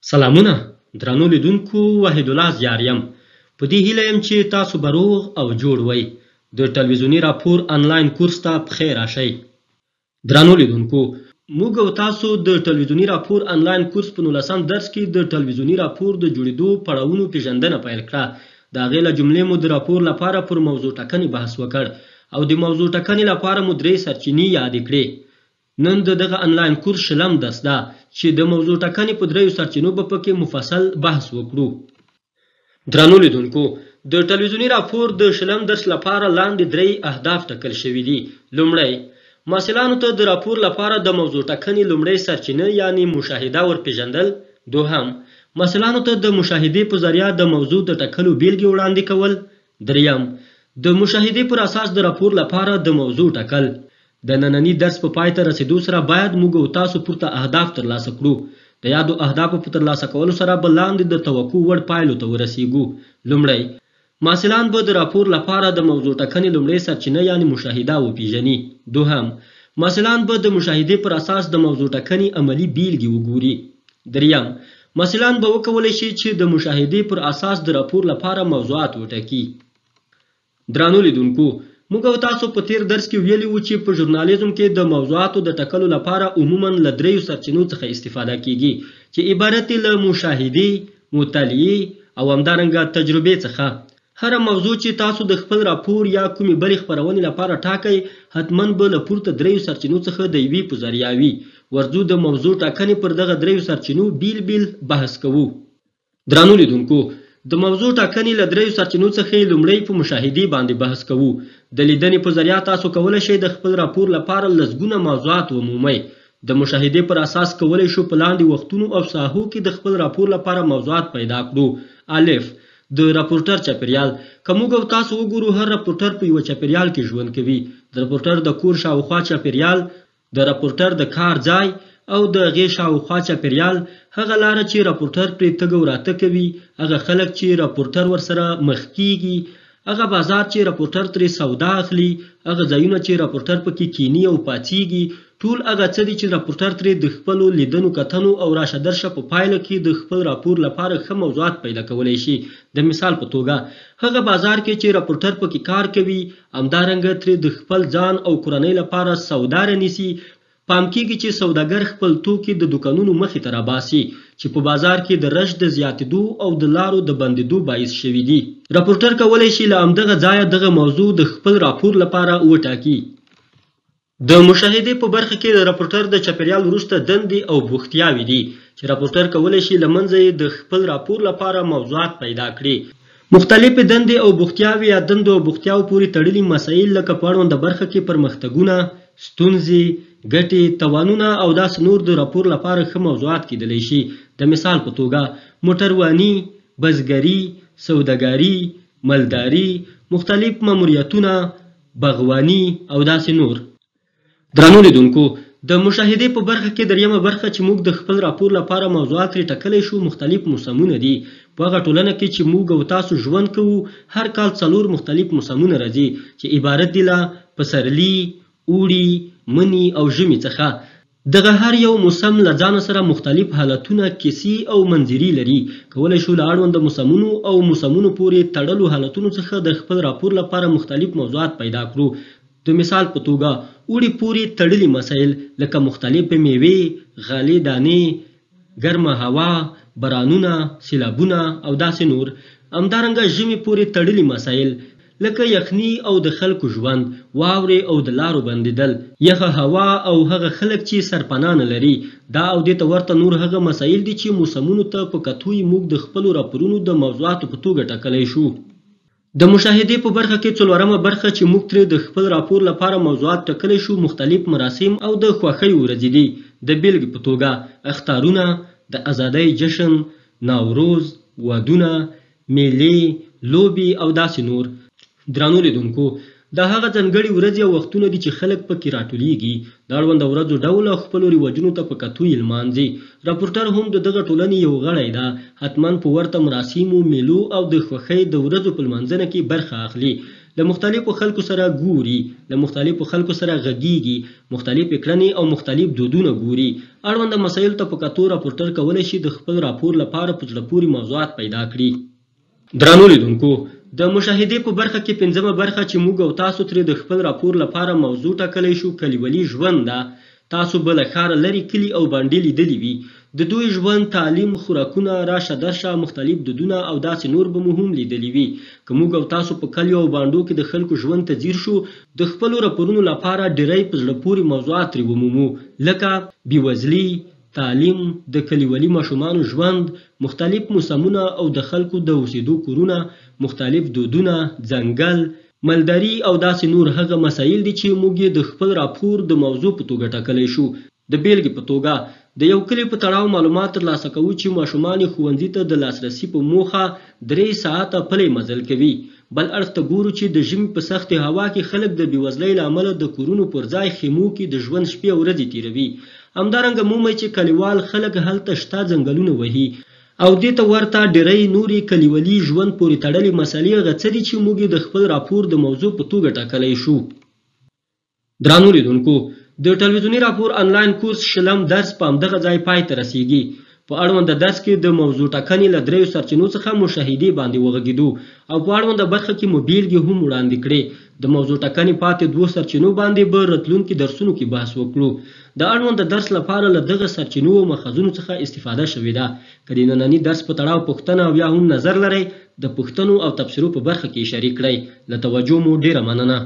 سلامونه درنو لیدونکو، وحید الله زیار یم. په دې هیله یم چې تاسو به روغ او جوړ وئ. د ټلویزیوني راپور آنلاین کورس ته پخیر راشئ. درنو لیدونکو، موږ او تاسو د ټلویزیوني راپور آنلاین کورس په 19 درس کې د ټلویزیوني راپور د جوړېدو پړاوونو پیژندنه پیل کړه. د هغې له جملې مو د راپور لپاره پر موضوع ټاکنې بحث وکړ او د موضوع ټاکنې لپاره مو 3 سرچینې یادې کړې. نن د دغه آنلاین کورس شلم درس ده چې د موضوع ټاکنې په 3 سرچینو به پکې مفصل بحث وکړو. درنو لیدونکو، د ټلویزیوني راپور د شلم درس لپاره لاندې 3 اهداف ټاکل شوي دي. لومړی، محصلانو ته د راپور لپاره د موضوع ټاکنې لومړۍ سرچینه یعنی مشاهده ورپېژندل. دوهم، محصلانو ته د مشاهدې په ذریعه د موضوع د ټاکلو بیلګې وړاندې کول. دریم، د مشاهدې پر اساس د راپور لپاره د موضوع ټاکل. د نننی درس په پای ته رسیدو سره باید موږ او تاسو پورته اهداف ترلاسه کړو. د یادو اهدافو په ترلاسه کولو سره به لاندې د توقع وړ پایلو ته ورسیږو. لومړی، محصلان به د راپور لپاره د موضوع ټاکنې لومړۍ سرچینه یعنی مشاهده وپیژني. دوهم، محصلان به د مشاهدې پر اساس د موضوع ټاکنې عملي بیلګې وګوري. دریم، محصلان به وکولی شي چې د مشاهدې پر اساس د راپور لپاره موضوعات وټاکي. درنو لیدونکو، موږ او تاسو په تیر درس کې ویلي وو چې په ژورنالیزم کې د موضوعاتو د ټاکلو لپاره عموماً له 3 سرچینو څخه استفاده کیږي چې عبارت دي له مشاهدې، مطالعې او همدارنګه تجربې څخه. هره موضوع چې تاسو د خپل راپور یا کومې بلې خپرونې لپاره ټاکئ حتماً به له پورته 3 سرچینو څخه د یوې په ذریعه وي. ورځو د موضوع ټاکنې پر دغه 3 سرچینو بیل بیل بحث کوو. درنو لیدونکو، د موضوع ټاکنې له 3 سرچینو څخه لومړی په مشاهدې باندې بحث کوو. د لیدنې په ذریعه تاسو کولی شئ د خپل راپور لپاره لسګونه موضوعات ومومئ. د مشاهدې پر اساس کولی شو په لاندې وختونو او ساحو کې د خپل راپور لپاره موضوعات پیدا کړو. الف، د راپورټر چاپیریال. که موږ او تاسو وګورو، هر راپورټر په یوه چاپیریال کې ژوند کوي. د راپورټر د کور شاوخوا چاپیریال، د راپورټر د کار ځای او د هغې شاوخوا چاپیریال، هغه لاره چې راپورټر پرې تګ او راته کوي، هغه خلک چې راپورټر ورسره مخ کیږي، هغه بازار چې راپورټر ترې سودا اخلي، هغه ځایونه چې راپورټر پکې کینی او پاڅیږي، ټول هغه څه دي چې راپورټر ترې د خپلو لیدنو کتنو او راشه درشه په پایله کې د خپل راپور لپاره ښه موضوعات پیدا کولی شي. د مثال په توګه، هغه بازار کې چې راپورټر پکې کار کوي همدارنګه ترې د خپل ځان او کورنۍ لپاره سودا رانیسي. پام کیږي چې سوداګر خپل توکي د دوکانونو مخې ته راباسي چې په بازار کې د رش د زیاتېدو او د لارو د بندېدو باعث شوي دي. راپورټر کولی شي له همدغه ځایه دغه موضوع د خپل راپور لپاره وټاکي. د مشاهدې په برخه کې د راپورټر د چاپیریال وروسته دندې او بوختیاوې دي چې راپورټر کولی شي له منځه یې د خپل راپور لپاره موضوعات پیدا کړي. مختلفې دندې او بوختیاوې یا دندو او بوختیاوو پورې تړلي مسایل لکه په اړونده برخه کې پرمختګونه، ستونزې، ګټې، توانونه او داسې نور د راپور لپاره ښه موضوعات کیدلی شي. د مثال په توګه، موټرواني، بزګري، سوداګري، مالداري، مختلف ماموریتونه، باغواني او داسې نور. درنو لیدونکو، د مشاهدې په برخه کې 3مه برخه چې موږ د خپل راپور لپاره موضوعات ترې ټاکلی شو مختلف موسمونه دي. په هغه ټولنه کې چې موږ او تاسو ژوند کوو، هر کال 4 مختلف موسمونه راځي چې عبارت دي له پسرلي، اوړي، مني او ژمي څخه. دغه هر یو موسم له ځانه سره مختلف حالتونه، کیسې او منظرې لري. کولی شو له اړونده موسمونو او موسمونو پورې تړلو حالتونو څخه د خپل راپور لپاره مختلف موضوعات پیدا کړو. د مثال په توګه، اوړي پورې تړلي مسایل لکه مختلفې میوې، غالې دانې، ګرمه هوا، بارانونه، سیلابونه او داسې نور. همدارنګه ژمي پورې تړلي مسایل لکه یخني او د خلکو ژوند، واورې او د لارو بندېدل، یخه هوا او هغه خلک چې سرپناه نه لري. دا او دې ته ورته نور هغه مسایل دي چې موسمونو ته په کتو یې موږ د خپلو راپورونو د موضوعاتو په توګه ټاکلی شو. د مشاهدې په برخه کې 4مه برخه چې موږ ترې د خپل راپور لپاره موضوعات ټاکلی شو مختلف مراسم او د خوښۍ ورځې دي. د بیلګې په توګه، اخترونه، د ازادۍ جشن، نوروز، ودونه، میلې، لوبې او داسې نور. درنو لیدونکو، دا هغه ځانګړي ورځې او وختونه دي چې خلک پکې راټولیږي. د اړونده ورځو ډول او خپلو رواجونو ته په کتو یې لمانځي. راپورټر هم د دغه ټولنې یو غړی ده. حتماً په ورته مراسمو، میلو او د خوښۍ د ورځو په لمانځنه کې برخه اخلي. له مختلفو خلکو سره ګوري، له مختلفو خلکو سره غږیږي، مختلفې کړنې او مختلف دودونه ګوري. اړونده مسایلو ته په کتو راپورټر کولی شي د خپل راپور لپاره په زړه پورې موضوعات پیدا کړي. درنو لیدونکو، د مشاهدې په برخه کې 5مه برخه چې موږ او تاسو ترې د خپل راپور لپاره موضوع ټاکلی شو کلیوالي ژوند ده. تاسو به له ښاره لرې کلي او بانډې لیدلي وي. د دوی ژوند، تعلیم، خوراکونه، راشه درشه، مختلف دودونه او داسې نور به مو هم لیدلي وي. که موږ او تاسو په کلیو او بانډو کې د خلکو ژوند ته ځیر شو، د خپلو راپورونو لپاره ډېری په زړه پورې موضوعات ترې ومومو، لکه بېوزلي، تعلیم، د کلیوالي ماشومانو ژوند، مختلف موسمونه او د خلکو د اوسېدو کورونه، مختلف دودونه، ځنګل، مالداري او داسې نور هغه مسایل دي چې موږ یې د خپل راپور د موضوع په توګه ټاکلی شو. د بیلګې په توګه د یو کلي په تړاو معلومات ترلاسه کوو چې ماشومان یې ښوونځي ته د لاسرسي په موخه 3 ساعته پلی مزل کوي. بل اړخ ته ګورو چې د ژمي په سختې هوا کې خلک د بېوزلۍ له امله د کورونو پر ځای خیمو کې د ژوند شپې او ورځې تېروي. همدارنګه مومئ چې کلیوال خلک هلته شته ځنګلونه وهي او دې ته ورته ډېری نورې کلیوالي ژوند پورې تړلې مسلې هغه څه دي چې موږ د خپل راپور د موضوع په توګه ټاکلی شو. درنو لیدونکو، د ټلویزیوني راپور آنلاین کورس 20م درس په همدغه ځای پای ته رسیږي. په اړونده درس کې د موضوع ټاکنې له 3 سرچینو څخه مشاهدې باندې وغږېدو او په اړونده برخه کې مو بیلګې هم وړاندې کړې. د موضوع ټاکنې پاتې 2 سرچینو باندې به راتلونکي درسونو کې بحث وکړو. د اړونده درس لپاره له دغه سرچینو او ماخذونو څخه استفاده شوې ده. که د ننني درس په تړاو پوښتنه او یا هم نظر لرئ، د پوښتنو او تبصرو په برخه کې شریک کړئ. له توجه مو ډېره مننه.